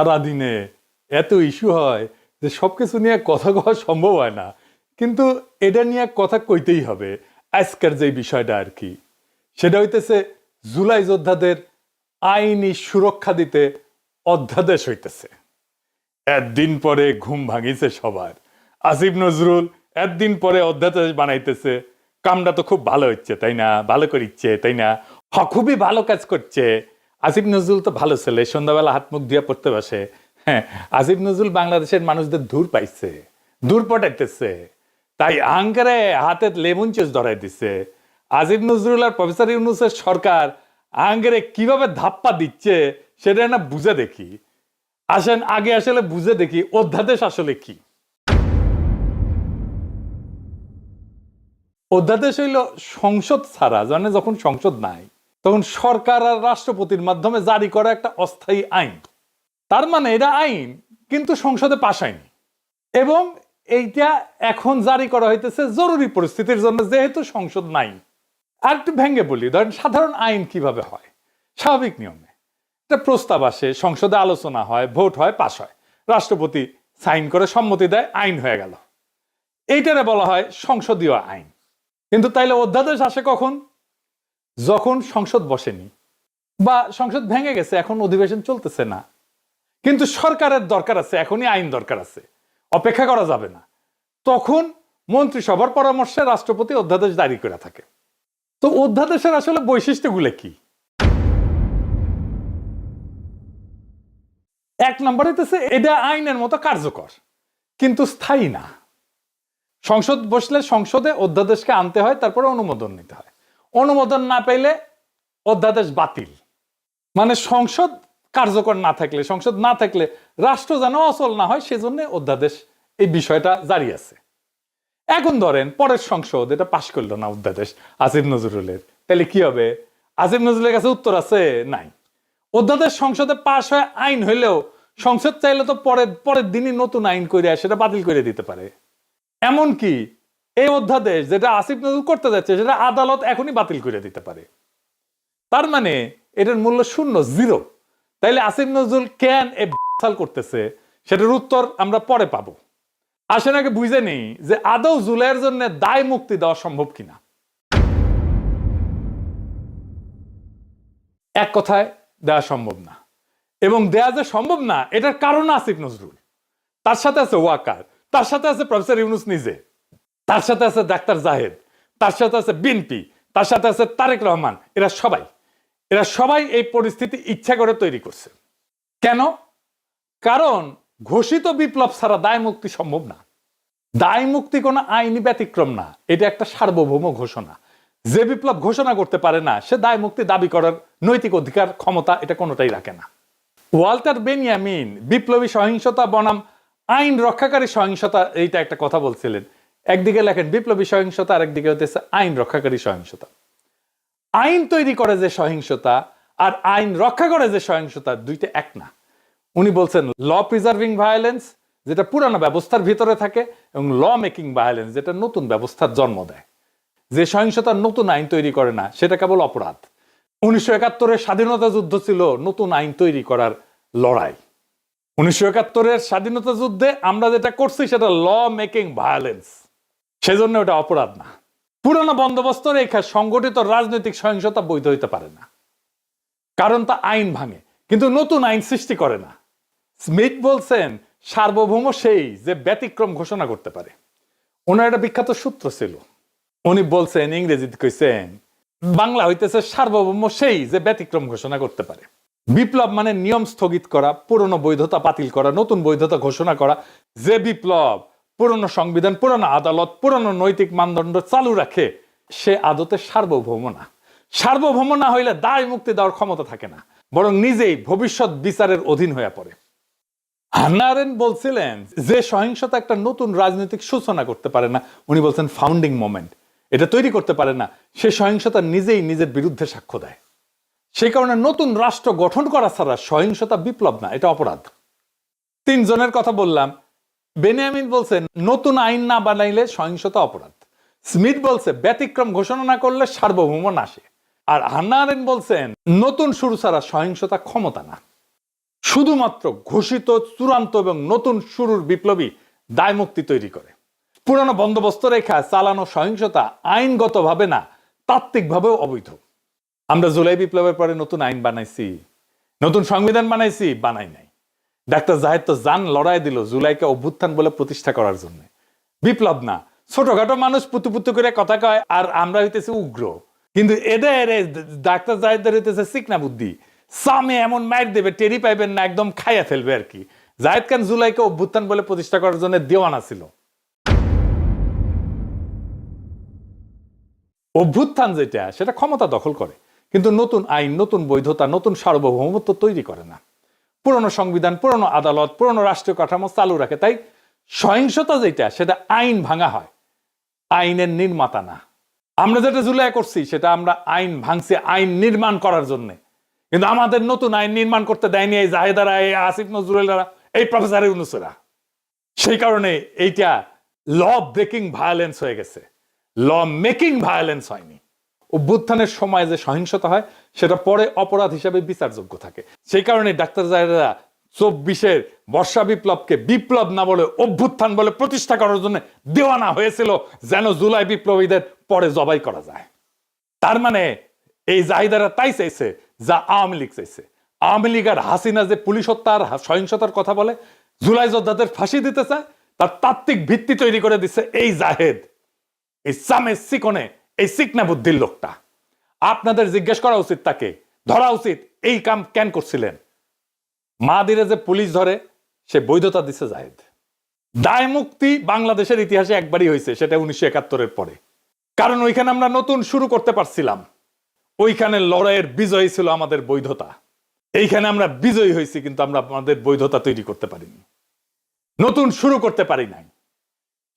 সারাদিনে এত ইস্যু হয় যে সবকিছু নিয়ে কথা কওয়া সম্ভব হয় না, কিন্তু এটা নিয়ে কথা কইতেই হবে। আজকের যে বিষয়টা আর কি, সেটা হইতেছে জুলাই যোদ্ধাদের আইনি সুরক্ষা দিতে অধ্যাদেশ হইতেছে। একদিন পরে ঘুম ভাঙিছে সবার। আসিফ নজরুল একদিন পরে অধ্যাদেশ বানাইতেছে। কামটা তো খুব ভালো হচ্ছে তাই না, ভালো করিচ্ছে তাই না, খুবই ভালো কাজ করছে। আসিফ নজরুল তো ভালো ছেলে, সন্ধ্যাবেলা হাত মুখ দিয়ে পড়তে বসে। হ্যাঁ, আসিফ নজরুল বাংলাদেশের মানুষদের দূর পাইছে, দূর পটাইতেছে, তাই আঙ্কারে হাতে লেমন চুস ধরাই দিছে। আসিফ নজরুল আর প্রফেসর ইউনূসের সরকার আঙ্কারে কিভাবে ধাপ্পা দিচ্ছে সেটা না বুঝে দেখি। আসেন আগে আসলে বুঝে দেখি অধ্যাদেশ আসলে কি। অধ্যাদেশ হইল সংসদ ছাড়া, জানে যখন সংসদ নাই তখন সরকার আর রাষ্ট্রপতির মাধ্যমে জারি করা একটা অস্থায়ী আইন। তার মানে এটা আইন কিন্তু সংসদে পাস হয়নি, এবং এইটা এখন জারি করা হইতেছে জরুরি পরিস্থিতির জন্য, যেহেতু সংসদ নাই। আর একটু ভেঙে বলি, ধরেন সাধারণ আইন কিভাবে হয়। স্বাভাবিক নিয়মে একটা প্রস্তাব আসে, সংসদে আলোচনা হয়, ভোট হয়, পাস হয়, রাষ্ট্রপতি সাইন করে সম্মতি দেয়, আইন হয়ে গেল। এইটারে বলা হয় সংসদীয় আইন। কিন্তু তাইলে অধ্যাদেশ আসে কখন? যখন সংসদ বসেনি বা সংসদ ভেঙে গেছে, এখন অধিবেশন চলতেছে না, কিন্তু সরকারের দরকার আছে, এখনই আইন দরকার আছে, অপেক্ষা করা যাবে না। তখন মন্ত্রিসভার পরামর্শে রাষ্ট্রপতি অধ্যাদেশ জারি করে থাকে। তো অধ্যাদেশের আসলে বৈশিষ্ট্যগুলো কি? এক নম্বর হইতেছে এটা আইনের মতো কার্যকর কিন্তু স্থায়ী না। সংসদ বসলে সংসদে অধ্যাদেশকে আনতে হয়, তারপরে অনুমোদন নিতে হয়। অনুমোদন না পেলে অধ্যাদেশ বাতিল। মানে সংসদ কার্যকর না থাকলে, সংসদ না থাকলে রাষ্ট্র যেন অচল না হয়, সেজন্য অধ্যাদেশ এই বিষয়টা জারি আছে। এখন ধরেন পরের সংসদ এটা পাশ করলো না অধ্যাদেশ আসিফ নজরুলের, তাহলে কি হবে? আসিফ নজরুলের কাছে উত্তর আছে? নাই। অধ্যাদেশ সংসদে পাশ হয়ে আইন হইলেও সংসদ চাইলে তো পরের দিনই নতুন আইন করে সেটা বাতিল করে দিতে পারে। এমনকি এই অধ্যাদেশ যেটা আসিফ নজরুল করতে যাচ্ছে সেটা আদালত এখনই বাতিল করে দিতে পারে। তার মানে এটার মূল্য শূন্য, জিরো। তাইলে আসিফ নজরুল কেন এ সাল করতেছে সেটার উত্তর আমরা পরে পাবো। আসেন আগে বুঝে নেই যে আদৌ জুলাইয়ের জন্য দায় মুক্তি দেওয়া সম্ভব কিনা। এক কথায় দেওয়া সম্ভব না, এবং দেয়া যে সম্ভব না এটার কারণ আসিফ নজরুল, তার সাথে আছে ওয়াকার, তার সাথে আছে প্রফেসর ইউনূস নিজে, তার সাথে আছে ডাক্তার জাহেদ, তার সাথে আছে বিএনপি, তার সাথে আছে তারেক রহমান। এরা সবাই এই পরিস্থিতি ইচ্ছা করে তৈরি করছে। কেন? কারণ ঘোষিত বিপ্লব ছাড়া দায় মুক্তি সম্ভব না। দায় মুক্তি কোনো আইনি ব্যতিক্রম না, এটা একটা সার্বভৌম ঘোষণা। যে বিপ্লব ঘোষণা করতে পারে না সে দায় মুক্তি দাবি করার নৈতিক অধিকার, ক্ষমতা এটা কোনোটাই রাখে না। ওয়াল্টার বেনিয়ামিন বিপ্লবী সহিংসতা বনাম আইন রক্ষাকারী সহিংসতা, এইটা একটা কথা বলছিলেন। একদিকে লেখেন বিপ্লবী সহিংসতা, আর একদিকে হতেছে আইন রক্ষাকারী সহিংসতা। আইন তৈরি করে যে সহিংসতা আর আইন রক্ষা করে যে সহিংসতা, দুইটা এক না। উনি বলছেন ল প্রিজার্ভিং ভায়োলেন্স, যেটা পুরানো ব্যবস্থার ভিতরে থাকে, এবং ল মেকিং ভায়োলেন্স, যেটা নতুন ব্যবস্থার জন্ম দেয়। যে সহিংসতার নতুন আইন তৈরি করে না সেটা কেবল অপরাধ। 1971-এর স্বাধীনতা যুদ্ধ ছিল নতুন আইন তৈরি করার লড়াই। 1971-এর স্বাধীনতা যুদ্ধে আমরা যেটা করছি সেটা ল মেকিং ভায়োলেন্স, সেজন্য ওটা অপরাধ না। পুরানো বন্দোবস্ত রেখা সংগঠিত রাজনৈতিক সহিংসতা বৈধ হইতে পারে না, কারণ তা আইন ভাঙে কিন্তু নতুন আইন সৃষ্টি করে না। স্মিথ বলছেন সার্বভৌম সেই যে ব্যতিক্রম ঘোষণা করতে পারে। ওনার একটা বিখ্যাত সূত্র ছিল, উনি বলছেন, ইংরেজিতে কইছেন, বাংলা হইতেছে সার্বভৌম সেই যে ব্যতিক্রম ঘোষণা করতে পারে। বিপ্লব মানে নিয়ম স্থগিত করা, পুরনো বৈধতা বাতিল করা, নতুন বৈধতা ঘোষণা করা। যে বিপ্লব পুরনো সংবিধান, পুরনো আদালত, পুরনো নৈতিক মানদণ্ড চালু রাখে, সে আদতে সার্বভৌম না। সার্বভৌম না হইলে দায় মুক্তি দেওয়ার ক্ষমতা থাকে না, বরং নিজেই ভবিষ্যৎ বিচারের অধীন হয়ে পড়ে। হান্না আরেন্ট বলছিলেন যে সহিংসতা একটা নতুন রাজনৈতিক সূচনা করতে পারে না, উনি বলছেন ফাউন্ডিং মোমেন্ট, এটা তৈরি করতে পারে না, সে সহিংসতা নিজেই নিজের বিরুদ্ধে সাক্ষ্য দেয়। সেই কারণে নতুন রাষ্ট্র গঠন করা ছাড়া সহিংসতা বিপ্লব না, এটা অপরাধ। তিনজনের কথা বললাম। বেনিয়ামিন বলছেন নতুন আইন না বানাইলে সহিংসতা অপরাধ। স্মিথ বলছে ব্যতিক্রম ঘোষণা না করলে সার্বভৌম নাশে। আর হান্না আরেন্ট বলছেন নতুন শুরু ছাড়া সহিংসতা ক্ষমতা না। শুধুমাত্র ঘোষিত চূড়ান্ত এবং নতুন শুরুর বিপ্লবী দায়মুক্তি তৈরি করে। পুরানো বন্দোবস্ত রেখা চালানো সহিংসতা আইনগতভাবে না, তাত্ত্বিকভাবেও অবৈধ। আমরা জুলাই বিপ্লবের পরে নতুন আইন বানাইছি, নতুন সংবিধান বানাইছি, বানাই নাই। ডাক্তার জাহেদ তো জান লড়াই দিল জুলাইকে অভ্যুত্থান বলে প্রতিষ্ঠা করার জন্য। বিপ্লব না, ছোটখাটো মানুষ পুতু পুতু করে কথা কয়, আর আমরা হইতেছি উগ্র। কিন্তু এদের ডাক্তার জাহেদের হইতেছে চিকনা বুদ্ধি, সামে এমন মাইর দেবে টেরি পাইবেন না, একদম খাইয়া ফেলবে আর কি। জাহেদ খান জুলাইকে অভ্যুত্থান বলে প্রতিষ্ঠা করার জন্য দেওয়ানা ছিল। অভ্যুত্থান যেটা, সেটা ক্ষমতা দখল করে, কিন্তু নতুন আইন, নতুন বৈধতা, নতুন সার্বভৌমত্ব তৈরি করে না। পুরনো সংবিধান, পুরনো আদালত, পুরনো রাষ্ট্রীয় কাঠামো চালু রাখে। তাই সহিংসতা যেটা, সেটা আইন ভাঙা হয়, আইনের নির্মাতা না। আমরা যেটা জুলাই করছি সেটা আমরা আইন ভাঙছি আইন নির্মাণ করার জন্য। কিন্তু আমাদের নতুন আইন নির্মাণ করতে দেয়নি এই জাহেদারা, এই আসিফ নজরুলেরা, এই প্রফেসর ইউনূসেরা। সেই কারণে এইটা ল ব্রেকিং ভায়োলেন্স হয়ে গেছে, ল মেকিং ভায়োলেন্স হয়নি। অভ্যুত্থানের সময় যে সহিংসতা হয় সেটা পরে অপরাধ হিসাবে বিচারযোগ্য থাকে। সেই কারণে ডাক্তার জাহেদরা 24-এর বর্ষা বিপ্লবকে বিপ্লব না বলে অভ্যুত্থান বলে প্রতিষ্ঠা করার জন্য দেওয়ানা হয়েছিল, যেন জুলাই বিপ্লবীদের পরে জবাই করা যায়। তার মানে এই জাহিদারা তাই চাইছে যা আওয়ামী লীগ চাইছে। আওয়ামী লীগ আর হাসিনা যে পুলিশ হত্যা আর সহিংসতার কথা বলে, জুলাই যোদ্ধাদের ফাঁসি দিতে চায়, তার তাত্ত্বিক ভিত্তি তৈরি করে দিচ্ছে এই জাহেদ, এই সামে সিকনে, এই সিকনা বুদ্ধির লোকটা। আপনাদের জিজ্ঞেস করা উচিত, তাকে ধরা উচিত। এই কাম কেন করছিলেন? মাদিরে যে পুলিশ ধরে, সে বৈধতা দিচ্ছে জাহেদ। দায় মুক্তি বাংলাদেশের ইতিহাসে একবারই হয়েছে, সেটা 1971-এর পরে। কারণ ওইখানে আমরা নতুন শুরু করতে পারছিলাম, ওইখানে লড়াইয়ের বিজয়ী ছিল আমাদের বৈধতা। এইখানে আমরা বিজয়ী হয়েছি, কিন্তু আমরা আমাদের বৈধতা তৈরি করতে পারিনি, নতুন শুরু করতে পারি নাই।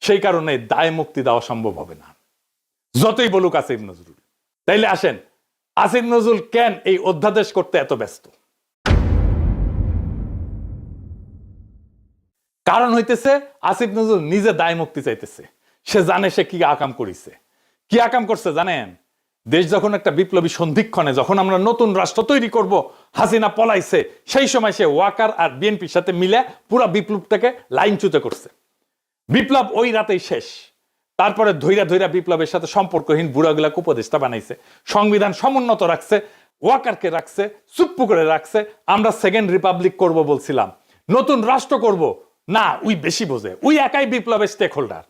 সেই কারণে দায় মুক্তি দেওয়া সম্ভব হবে না, যতই বলুক আসিফ নজরুল। তাইলে আসেন, আসিফ নজরুল কেন এই অধ্যাদেশ করতে এত ব্যস্ত? কারণ হইতেছে আসিফ নজরুল নিজে দায় মুক্তি চাইতেছে। সে জানে সে কি আকাম করিছে। কি আকাম করছে জানেন? দেশ যখন একটা বিপ্লবী সন্ধিক্ষণে, যখন আমরা নতুন রাষ্ট্র তৈরি করব, হাসিনা পলাইছে, সেই সময় সে ওয়াকার আর বিএনপির সাথে মিলে পুরো বিপ্লবটাকে লাইনচ্যুত করছে। বিপ্লব ওই রাতেই শেষ। তারপরে ধৈরা ধৈরা বিপ্লবের সাথে সম্পর্কহীন বুড়াগুলাকে উপদেষ্টা বানাইছে, সংবিধান সমুন্নত রাখছে, ওয়াকারকে রাখছে, চুপ্পু করে রাখছে। আমরা সেকেন্ড রিপাবলিক করব বলছিলাম, নতুন রাষ্ট্র করব না, উই বেশি বোঝে, উই একাই বিপ্লবের স্টেক হোল্ডার।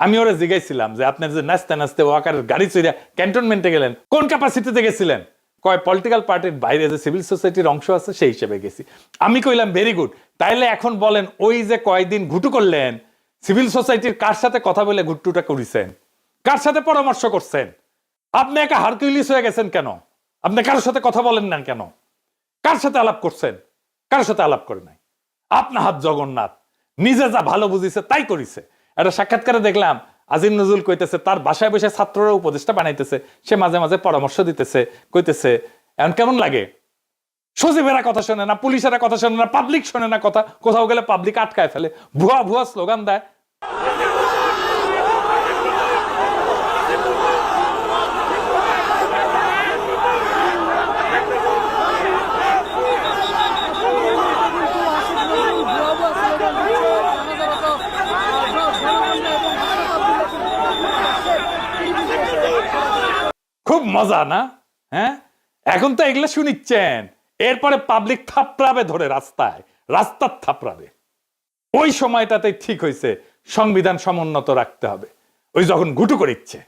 আমি ওরা জিজ্ঞাসছিলাম যে আপনার যে নাচতে নাচতে ওয়াকারের গাড়ি চড়ে ক্যান্টনমেন্টে গেলেন, কোন ক্যাপাসিটিতে গেছিলেন? কয় পলিটিক্যাল পার্টির বাইরে যে সিভিল সোসাইটির অংশ আছে সেই হিসেবে গেছি। আমি কইলাম ভেরি গুড। তাইলে এখন বলেন, ওই যে কয়েকদিন ঘুটু করলেন, সিভিল সোসাইটির কার সাথে কথা বলে ঘুট্টুটা করেছেন? কার সাথে পরামর্শ করছেন? আপনি একা হারকিউলিস হয়ে গেছেন কেন? আপনি কারোর সাথে কথা বলেন না কেন? কার সাথে আলাপ করছেন? কারোর সাথে আলাপ করে নাই। আপনার হাত জগন্নাথ, নিজে যা ভালো বুঝিছে তাই করিছে। একটা সাক্ষাৎকারে দেখলাম আজিম নজরুল কইতেছে তার বাসায় বসে ছাত্ররা উপদেষ্টা বানাইতেছে, সে মাঝে মাঝে পরামর্শ দিতেছে, কইতেছে এখন কেমন লাগে? সচিবেরা কথা শোনে না, পুলিশেরা কথা শোনে না, পাবলিক শোনে না কথা, কোথাও গেলে পাবলিক আটকায় ফেলে, ভুয়া ভুয়া স্লোগান দেয়। খুব মজা না? হ্যাঁ, এখন তো এগুলো শুনিচ্ছেন, এরপরে পাবলিক থাপড়াবে ধরে রাস্তায়, রাস্তার থাপড়াবে। ওই সময়টাতে ঠিক হয়েছে সংবিধান সমুন্নত রাখতে হবে। ওই যখন ঘুটু করে ইচ্ছে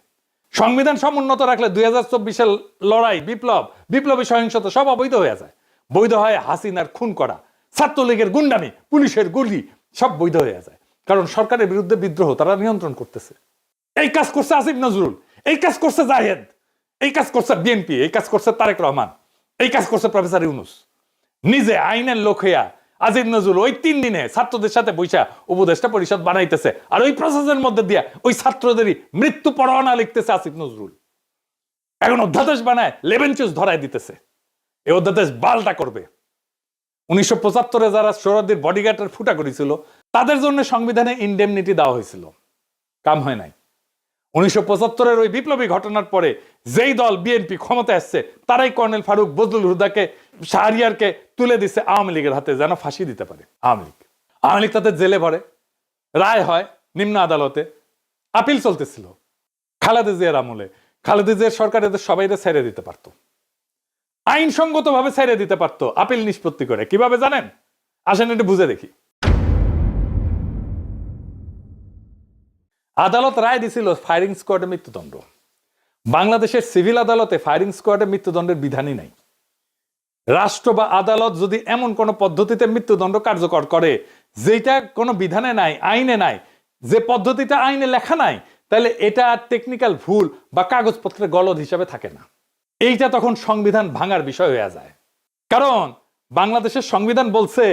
সংবিধান সমুন্নত রাখলে 2024-এর লড়াই, বিপ্লব, বিপ্লবী সহিংসতা সব অবৈধ হয়ে যায়। বৈধ হয় হাসিনার খুন করা, ছাত্রলীগের গুন্ডামি, পুলিশের গুলি, সব বৈধ হয়ে যায়। কারণ সরকারের বিরুদ্ধে বিদ্রোহ তারা নিয়ন্ত্রণ করতেছে। এই কাজ করছে আসিফ নজরুল, এই কাজ করছে জাহেদ, এই কাজ করছে বিএনপি, এই কাজ করছে তারেক রহমান, এই কাজ করছে প্রফেসর ইউনূস। নিজে আইনের লোক হইয়া আসিফ নজরুল ওই 3 দিনে ছাত্রদের সাথে বৈশা উপদেষ্টা পরিষদ বানাইতেছে, আর ওই প্রসেসের মধ্যে দিয়া ওই ছাত্রদেরই মৃত্যু পরোয়ানা লিখতেছে আসিফ নজরুল। এখন অধ্যাদেশ বানায় লেবেনচুস ধরায় দিতেছে। এই অধ্যাদেশ বালটা করবে। 1975-এ যারা সোহরাওয়ার্দীর বডিগার্ডের ফুটা করেছিল, তাদের জন্য সংবিধানে ইনডেমনিটি দেওয়া হয়েছিল, কাম হয় নাই। 1975-এর ওই বিপ্লবী ঘটনার পরে যেই দল বিএনপি ক্ষমতা আসছে তারাই কর্নেল ফারুক, বজলুল হুদাকে, শাহরিয়ারকে তুলে দিচ্ছে আওয়ামী লীগের হাতে যেন ফাঁসি দিতে পারে আওয়ামী লীগ তাদের জেলে ভরে, রায় হয় নিম্ন আদালতে, আপিল চলতেছিল। খালেদা জিয়ার আমলে খালেদা জিয়ার সরকার এদের সবাইকে ছেড়ে দিতে পারতো, আইনসঙ্গত ভাবে ছেড়ে দিতে পারতো আপিল নিষ্পত্তি করে। কিভাবে জানেন? আসেন একটু বুঝে দেখি। আদালত রায় দিছিল ফায়ারিং স্কোয়াডে মৃত্যুদণ্ড। বাংলাদেশের সিভিল আদালতে ফায়ারিং স্কোয়াডে মৃত্যুদণ্ডের বিধানই নাই। রাষ্ট্র বা আদালত যদি এমন কোন পদ্ধতিতে মৃত্যুদণ্ড কার্যকর করে যেটা কোনো বিধানে নাই, আইনে নাই, যে পদ্ধতিটা আইনে লেখা নাই, তাহলে এটা টেকনিক্যাল ভুল বা কাগজপত্রের গলদ হিসাবে থাকে না। এইটা তখন সংবিধান ভাঙার বিষয় হয়ে যায়। কারণ বাংলাদেশের সংবিধান বলছে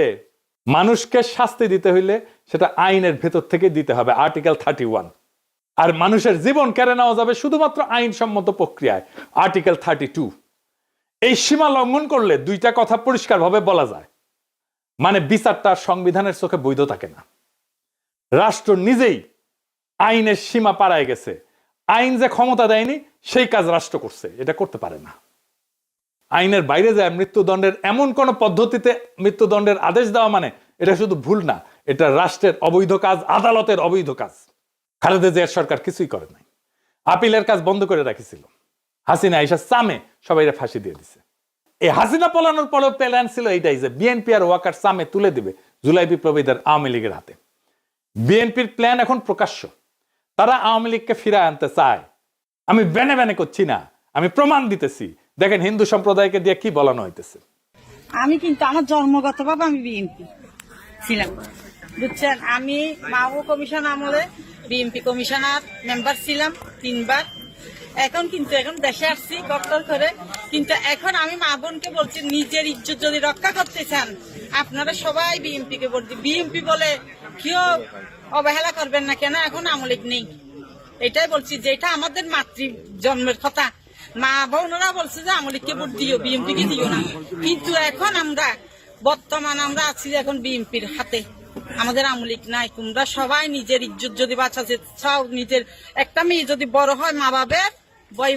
মানুষকে শাস্তি দিতে হইলে সেটা আইনের ভেতর থেকে দিতে হবে, আর্টিকেল 31। আর মানুষের জীবন কেড়ে নেওয়া যাবে শুধুমাত্র আইনসম্মত প্রক্রিয়ায়, আর্টিকেল 32। এই সীমা লঙ্ঘন করলে দুইটা কথা পরিষ্কারভাবে বলা যায়, মানে বিচারটা সংবিধানের চোখে বৈধ থাকে না। রাষ্ট্র নিজেই আইনের সীমা পাড়ায় গেছে, আইন যে ক্ষমতা দেয়নি সেই কাজ রাষ্ট্র করছে, এটা করতে পারে না। আইনের বাইরে যায় মৃত্যুদণ্ডের এমন কোন পদ্ধতিতে মৃত্যুদণ্ডের আদেশ দেওয়া মানে এটা শুধু ভুল না, এটা রাষ্ট্রের অবৈধ কাজ, আদালতের অবৈধ কাজ। খালেদা জিয়ার সরকার কিছুই করে নাই, আপিলের কাজ বন্ধ করে রাখিছিল। হাসিনা আইসা সামে সবাই ফাঁসি দিয়ে দিছে। এই হাসিনা পলানোর পরেও প্ল্যান ছিল এইটাই যে বিএনপি আর ওয়াকার সামে তুলে দিবে জুলাই বিপ্লবীদের আওয়ামী লীগের হাতে। বিএনপির প্ল্যান এখন প্রকাশ্য, তারা আওয়ামী লীগকে ফিরায় আনতে চায়। আমি বেনে বেনে করছি না, আমি প্রমাণ দিতেছি। দেখেন হিন্দু সম্প্রদায়কে দিয়ে কি বলানো হইতেছে। আমি কিন্তু আমার জন্মগতভাবে আমি বিএনপি ছিলাম, বুঝছেন। আমি মাও কমিশন আমলে বিএনপি কমিশনার মেম্বার ছিলাম 3 বার। এখন দেশে আসছি ডক্টর করে, কিন্তু এখন আমি মা বোনকে বলছি নিজের ইজ্জত যদি রক্ষা করতে চান আপনারা সবাই বিএনপি কে ভোট দিন। বিএনপি বলে কেউ অবহেলা করবেন না, কেন এখন আওয়ামী লীগ নেই। এটাই বলছি, যেটা আমাদের মাতৃ জন্মের কথা। মা বোনরা বলছে যে আওয়ামী লীগকে ভোট দিও, বিএনপি কে দিও না। কিন্তু এখন বর্তমান আমরা আছি এখন বিএনপির হাতে, আমাদের আওয়ামী লীগ নাই। তোমরা সবাই নিজের ইজ্জত যদি বাঁচাতে চাও, নিজের একটা মেয়ে যদি বড় হয় মা বাবার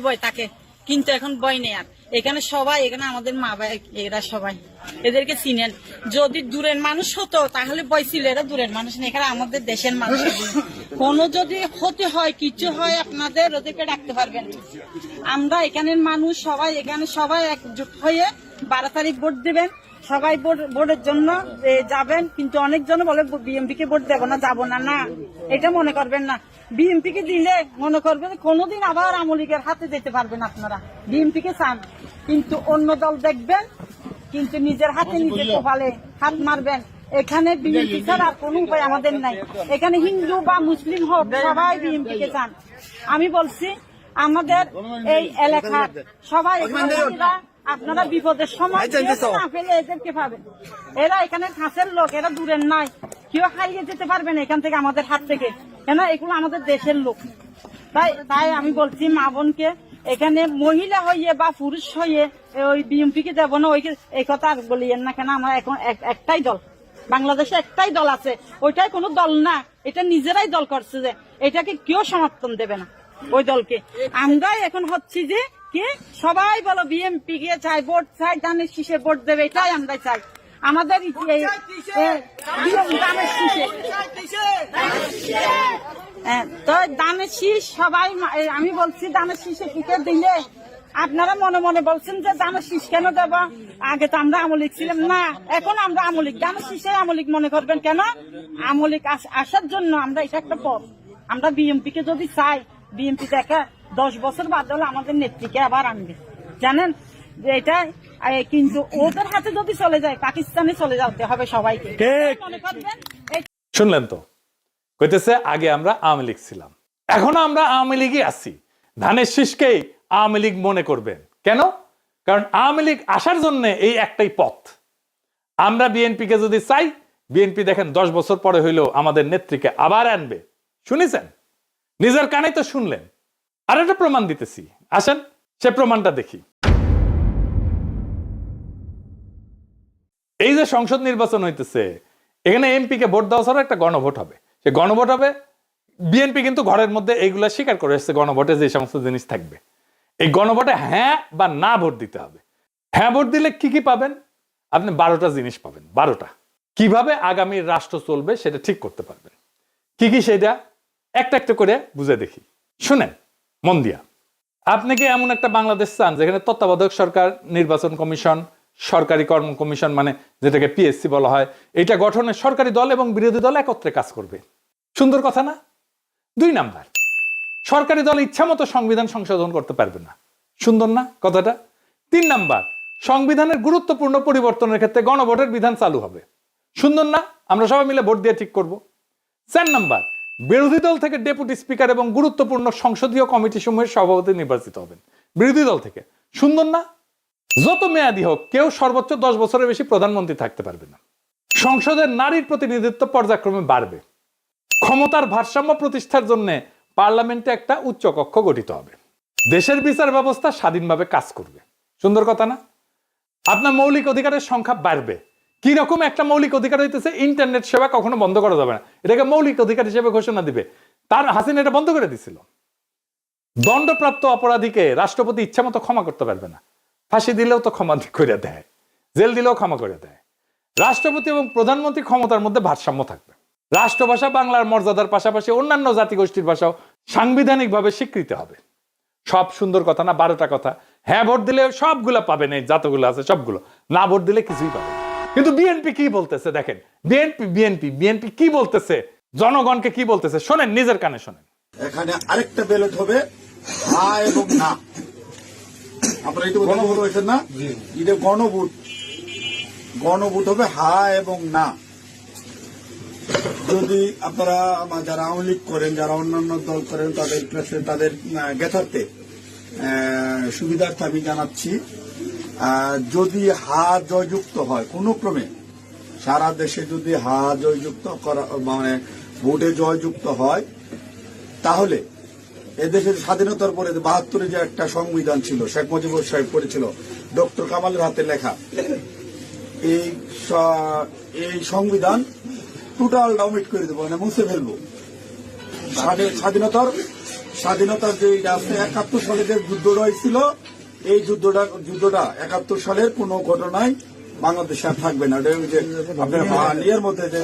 বয় থাকে, কিন্তু এখন বয় নেই। আর এখানে সবাই, এখানে আমাদের মা বাবা এরা সবাই, এদেরকে চিনেন। যদি দূরের মানুষ হতো তাহলে বয় ছিল, এরা দূরের মানুষ নেই, এখানে আমাদের দেশের মানুষ। কোনো যদি ক্ষতি হয়, কিছু হয়, আপনাদের ওদেরকে ডাকতে পারবেন। আমরা এখানের মানুষ সবাই, এখানে সবাই একজোট হয়ে 12 তারিখ ভোট দিবেন। সবাই ভোটের জন্য যাবেন, কিন্তু অনেকজন বলে বিএনপি কে ভোট দেবো না, যাবো না। না, এটা মনে করবেন না। বিএনপি কে দিলে মনে করবেন কোনোদিন আবার আওয়ামী লীগের হাতে যেতে পারবেন আপনারা। বিএনপি কে চান, কিন্তু অন্য দল দেখবেন, কিন্তু নিজের হাতে নিজে কপালে হাত মারবেন। এখানে বিএনপি ছাড়া আর কোনো উপায় আমাদের নাই। এখানে হিন্দু বা মুসলিম হোক, সবাই বিএনপি কে চান। আমি বলছি আমাদের এই এলাকার সবাই, আপনারা বিপদের সময় না পেলে এদেরকে পাবেন। এরা এখানে কাছের লোক, এরা দূরের নাই, কেউ হারিয়ে যেতে পারবেন এখান থেকে, আমাদের হাত থেকে, কেন এগুলো আমাদের দেশের লোক। তাই আমি বলছি মা বোনকে, এখানে মহিলা হইয়ে বা পুরুষ হইয়ে ওই বিএনপি কে দেবো না, এই কথা আর বলিয়েন না। কেন আমরা এখন একটাই দল, বাংলাদেশে একটাই দল আছে, ওইটাই কোনো দল না, এটা নিজেরাই দল করছে, যে এটাকে কেউ সমর্থন দেবে না ওই দলকে। আমরাই এখন হচ্ছি যে কি সবাই বলো বিএনপি কে চাই, ভোট চাই, ধানের শীষে ভোট দেবে, এটাই আমরা চাই। আমাদের ধানের শীষে তো ধানের শীষ সবাই, আমি বলছি ধানের শীষে টিকিট দিলে আপনারা মনে মনে বলছেন যে ধানের শীষ কেন দেব, আগে তো আমরা আওয়ামী লীগ ছিলাম না, এখন আমরা আওয়ামী লীগ। ধানের শীষে আওয়ামী লীগ মনে করবেন কেন? আওয়ামী লীগ আসার জন্য আমরা, এটা একটা পথ। আমরা বিএনপি কে যদি চাই, বিএনপি দেখা 10 বছর বাদ হলে আমাদের নেত্রীকে আবার আনবে, জানেন যে এটা। কিন্তু ওদের হাতে যদি চলে যায়, পাকিস্তানে চলে যেতে হবে সবাইকে, মনে করবেন। শুনলেন তো, কইতেছে আগে আমরা আওয়ামী লীগ ছিলাম, এখন আমরা আওয়ামী লীগই আছি। ধানের শীষকেই আওয়ামী লীগ মনে করবেন কেন? কারণ আওয়ামী লীগ আসার জন্য এই একটাই পথ। আমরা বিএনপি কে যদি চাই, বিএনপি দেখেন 10 বছর পরে হইলেও আমাদের নেত্রীকে আবার আনবে। শুনেছেন, নিজের কানে তো শুনলেন। আর একটা প্রমাণ দিতেছি, আসেন সে প্রমাণটা দেখি। এই যে সংসদ নির্বাচন হইতেছে, এখানে এমপি কে ভোট দেওয়া ছাড়া একটা গণভোট হবে। সে গণভোট হবে বিএনপি কিন্তু ঘরের মধ্যে এইগুলা স্বীকার করে এসেছে গণভোটে যে সমস্ত জিনিস থাকবে। এই গণভোটে হ্যাঁ বা না ভোট দিতে হবে। হ্যাঁ ভোট দিলে কি কি পাবেন? আপনি 12টা জিনিস পাবেন। 12টা কিভাবে আগামী রাষ্ট্র চলবে সেটা ঠিক করতে পারবেন। কি কি সেটা একটা একটা করে বুঝে দেখি, শুনেন মন দিয়া। আপনি কি এমন একটা বাংলাদেশ চান যেখানে তত্ত্বাবধায়ক সরকার, নির্বাচন কমিশন, সরকারি কর্ম কমিশন মানে যেটাকে পিএসসি বলা হয়, এটা গঠনে সরকারি দল এবং বিরোধী দল একত্রে কাজ করবে? সুন্দর কথা না? 2 নাম্বার, সরকারি দল ইচ্ছামতো সংবিধান সংশোধন করতে পারবে না। সুন্দর না কথাটা? 3 নাম্বার, সংবিধানের গুরুত্বপূর্ণ পরিবর্তনের ক্ষেত্রে গণভোটের বিধান চালু হবে। সুন্দর না? আমরা সবাই মিলে ভোট দিয়ে ঠিক করব। 4 নাম্বার, বিরোধী দল থেকে ডেপুটি স্পিকার এবং গুরুত্বপূর্ণ সংসদীয় কমিটি সমূহের সভাপতি নির্বাচিত হবেন বিরোধী দল থেকে। সুন্দর না? যত মেয়াদী হোক কেউ সর্বোচ্চ 10 বছরের বেশি প্রধানমন্ত্রী থাকতে পারবে না। সংসদের নারীর প্রতিনিধিত্ব পর্যায়ক্রমে বাড়বে। ক্ষমতার ভারসাম্য প্রতিষ্ঠার জন্য পার্লামেন্টে একটা উচ্চ কক্ষ গঠিত হবে। দেশের বিচার ব্যবস্থা স্বাধীনভাবে কাজ করবে। সুন্দর কথা না? আপনার মৌলিক অধিকারের সংখ্যা বাড়বে। কি রকম একটা মৌলিক অধিকার হইতেছে ইন্টারনেট সেবা কখনো বন্ধ করা যাবে না, এটাকে মৌলিক অধিকার হিসেবে ঘোষণা দিবে। তার হাসিনা এটা বন্ধ করে দিছিল। দণ্ডপ্রাপ্ত অপরাধীকে রাষ্ট্রপতি ইচ্ছামতো ক্ষমা করতে পারবে না। ফাঁসি দিলেও তো ক্ষমা করে দেয়, জেল দিলেও ক্ষমা করে দেয়। রাষ্ট্রপতি এবং প্রধানমন্ত্রী ক্ষমতার মধ্যে ভারসাম্য থাকবে। রাষ্ট্রভাষা বাংলার মর্যাদার পাশাপাশি অন্যান্য জাতিগোষ্ঠীর ভাষাও সাংবিধানিকভাবে স্বীকৃত হবে। সব সুন্দর কথা না? 12টা কথা। হ্যাঁ ভোট দিলে সবগুলো পাবেন, এই যতগুলো আছে সবগুলো। না ভোট দিলে কিছুই পাবেন। কিন্তু বিএনপি কি বলতেছে দেখেন, বিএনপি কি বলতেছে, জনগণকে কি বলতেছে শোনেন, নিজের কানে শোনেন। এখানে আরেকটা ব্যালট হবে হা এবং না। আপনারা এটা গণভোট হয়েছেন না? এটা গণভোট হবে হা এবং না। যদি আপনারা যারা আওয়ামী লীগ করেন, যারা অন্যান্য দল করেন, তাদের কাছে তাদের জ্ঞাতার্থে সুবিধার্থে আমি জানাচ্ছি, যদি হা জয়যুক্ত হয় কোনো ক্রমে, সারা দেশে যদি হা জয়যুক্ত করা মানে ভোটে জয়যুক্ত হয়, তাহলে এদেশের স্বাধীনতার পরে 72-এ যে একটা সংবিধান ছিল, শেখ মুজিবুর সাহেব করেছিল, ডক্টর কামালের হাতে লেখা, এই সংবিধান টোটাল ডাউমিট করে দেবো, মানে মুছে ফেলবো। স্বাধীনতার যে আছে 71 সালে যে যুদ্ধটা হয়েছিল, এই যুদ্ধটা 71 সালের কোন ঘটনায় বাংলাদেশে আর থাকবে না। আপনার ইয়ের মধ্যে যে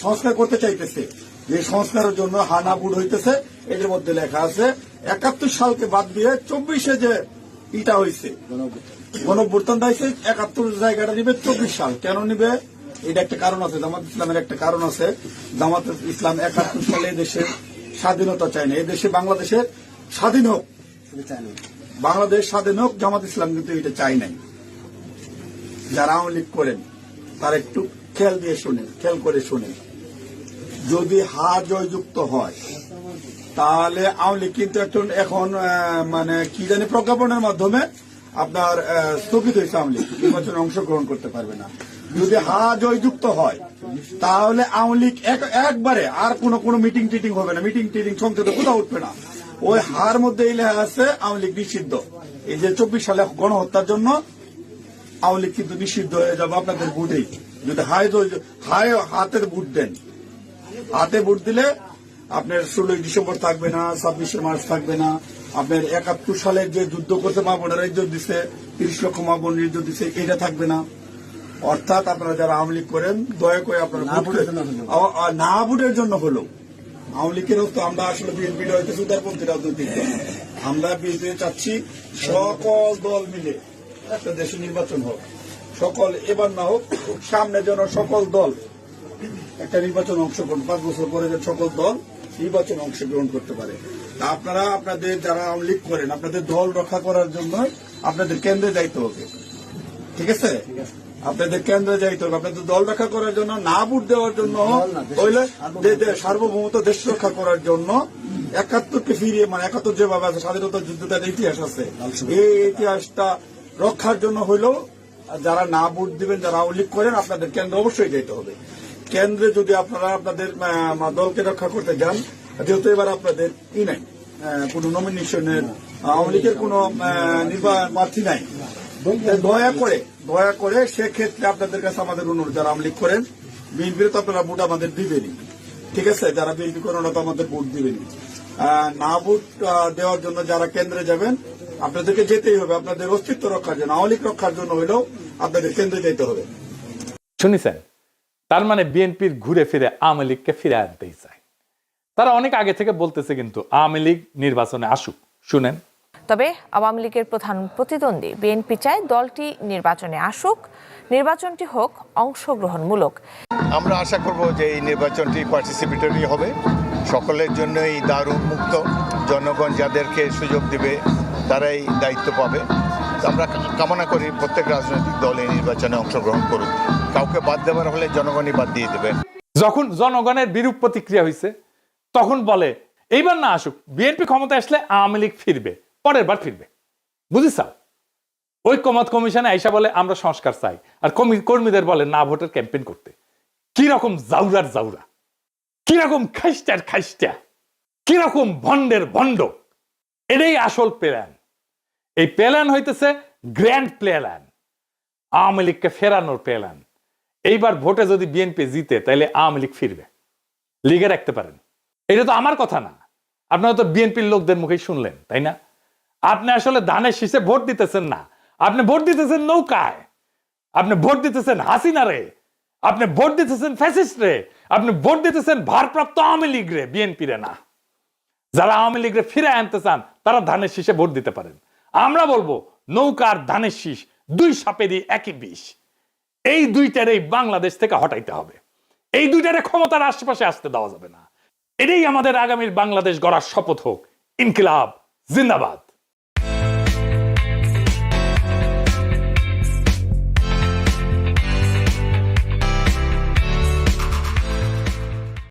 সংস্কার করতে চাইতেছে, যে সংস্কারের জন্য হানা বুট হইতেছে, এদের মধ্যে লেখা আছে 71 সালকে বাদ দিয়ে 24-এ যে ইটা হয়েছে, গণঅভ্যুত্থানটা হয়েছে, 71 জায়গাটা নিবে 24 সাল। কেন নিবে? এটা একটা কারণ আছে, জামাত ইসলামের একটা কারণ আছে। জামাত ইসলাম 71 সালে দেশের স্বাধীনতা চায় না, এদেশে বাংলাদেশের স্বাধীন হোক, বাংলাদেশ স্বাধীন হোক, জামাত ইসলাম কিন্তু এটা চাই নাই। যারা আওয়ামী লীগ করেন তারা একটু খেয়াল করে শোনেন। যদি হা জয়যুক্ত হয় তাহলে আওয়ামী লীগ কিন্তু এখন মানে কি জানি প্রজ্ঞাপনের মাধ্যমে আপনার স্থগিত হয়েছে, আওয়ামী লীগ নির্বাচনে অংশগ্রহণ করতে পারবে না। যদি হা জয়যুক্ত হয় তাহলে আওয়ামী লীগ একবারে আর কোনো মিটিং টিটিং হবে না, মিটিং টিটিং সংসদে কোথাও উঠবে না। ওই হার মধ্যে এই লেখা আছে আওয়ামী লীগ নিষিদ্ধ। এই যে 24 সালে গণহত্যার জন্য আওয়ামী লীগ কিন্তু নিষিদ্ধ হয়ে যাবে আপনাদের ভোটেই। যদি হাতে ভোট দেন, হাতে ভোট দিলে আপনার 16 ডিসেম্বর থাকবে না, 26শে মার্চ থাকবে না। আপনার 71 সালে যে যুদ্ধ করতে মা বোনেরা ইজ্জত দিচ্ছে, 30 লক্ষ মা বোন ইজ্জত দিচ্ছে, এটা থাকবে না। অর্থাৎ আপনারা যারা আওয়ামী লীগ করেন দয়া করে আপনারা না ভোটের জন্য হলো, আওয়ামী লীগেরও তো আমরা আসলে বিএনপিটা হইতেছে উদারপন্থী রাজনৈতিক দল। আমরা বিএনপি চাচ্ছি সকল দল মিলে একটা দেশে নির্বাচন হোক, এবার না হোক, সামনে যেন সকল দল একটা নির্বাচন অংশগ্রহণ, 5 বছর পরে যে সকল দল নির্বাচন অংশগ্রহণ করতে পারে। আপনারা আপনাদের যারা আওয়ামী লীগ করেন, আপনাদের দল রক্ষা করার জন্য আপনাদের কেন্দ্রে যাইতে হবে, ঠিক আছে? আপনাদের কেন্দ্রে যাইতে হবে, আপনাদের দল রক্ষা করার জন্য, না ভোট দেওয়ার জন্য, হইলে সার্বভৌমত্ব দেশ রক্ষা করার জন্য 71কে ফিরিয়ে, মানে 71 যেভাবে আছে স্বাধীনতা যুদ্ধটার ইতিহাস আছে, এই ইতিহাসটা রক্ষার জন্য হইলেও যারা না ভোট দিবেন, যারা আওয়ামী লীগ করেন, আপনাদের কেন্দ্রে অবশ্যই যেতে হবে। কেন্দ্রে যদি আপনারা আপনাদের দলকে রক্ষা করতে যান, যেহেতু এবার আপনাদের নাই কোন নমিনেশনের, আওয়ামী লীগের কোন প্রার্থী নাই, দয়া করে সেক্ষেত্রে আপনাদের কাছে আমাদের অনুরোধ, যারা আওয়ামী লীগ করেন, বিএনপির তো আপনারা ভোট আমাদের দিবেনই, ঠিক আছে, যারা বিএনপি করেন তো আমাদের ভোট দিবেন। না ভোট দেওয়ার জন্য যারা কেন্দ্রে যাবেন, আপনাদেরকে যেতেই হবে, আপনাদের অস্তিত্ব রক্ষার জন্য, আওয়ামী লীগ রক্ষার জন্য হলেও আপনাদের কেন্দ্রে যেতে হবে। শুনেছেন? তার মানে বিএনপির ঘুরে ফিরে আওয়ামী লীগকে ফিরে আনতেই চায়। তারা অনেক আগে থেকে বলতেছে কিন্তু আওয়ামী লীগ নির্বাচনে আসুক। শুনেন। তবে আওয়ামী লীগের প্রধান প্রতিদ্বন্দ্বী বিএনপি চায় দলটি নির্বাচনে আসুক, নির্বাচনটি হোক অংশগ্রহণমূলক। আমরা আশা করব যে এই নির্বাচনটি পার্টিসিপেটরি হবে, সকলের জন্যই দ্বার উন্মুক্ত, জনগণ যাদেরকে সুযোগ দিবে তারাই দায়িত্ব পাবে। আমরা কামনা করি প্রত্যেক রাজনৈতিক দল এই নির্বাচনে অংশগ্রহণ করুক, কাউকে বাদ দেওয়ার হলে জনগণই বাদ দিয়ে দেবে। যখন জনগণের বিরূপ প্রতিক্রিয়া হয়েছে তখন বলে এইবার না আসুক, বিএনপি ক্ষমতা আসলে আওয়ামী লীগ ফিরবে, পরের বার ফিরবে। বুঝিসাও? ঐক্যমত কমিশনে আইসা বলে আমরা সংস্কার চাই, আর কর্মীদের বলে না ভোটের ক্যাম্পেইন করতে। কি রকম জাউরার জাউরা, কি রকম খাইস্টার খাইস্টা, কি রকম ভন্ডের ভন্ড। এটাই আসল প্ল্যান। এই প্ল্যান হইতেছে গ্র্যান্ড প্ল্যান, আওয়ামী লীগকে ফেরানোর প্ল্যান। এইবার ভোটে যদি বিএনপি জিতে তাহলে আওয়ামী লীগ ফিরবে, লিগে রাখতে পারেন। এটা তো আমার কথা না, আপনারা তো বিএনপির লোকদের মুখেই শুনলেন, তাই না? আপনি আসলে ধানের শীষে ভোট দিতেছেন না, আপনি ভোট দিতেছেন নৌকায়, আপনি ভোট দিতেছেন হাসিনা রে, আপনি ভোট দিতেছেন ফ্যাসিস্ট রে, আপনি ভোট দিতেছেন ভারপ্রাপ্ত আওয়ামী লীগ রে, বিএনপি রে না। যারা আওয়ামী লীগ রে ফিরে আনতে চান তারা ধানের শীষে ভোট দিতে পারেন। আমরা বলবো নৌকার ধানের শীষ দুই সাপেরই একই বিষ। এই দুইটারেই বাংলাদেশ থেকে হটাইতে হবে, এই দুইটারে ক্ষমতার আশেপাশে আসতে দেওয়া যাবে না। এটাই আমাদের আগামীর বাংলাদেশ গড়ার শপথ হোক। ইনকিলাব জিন্দাবাদ।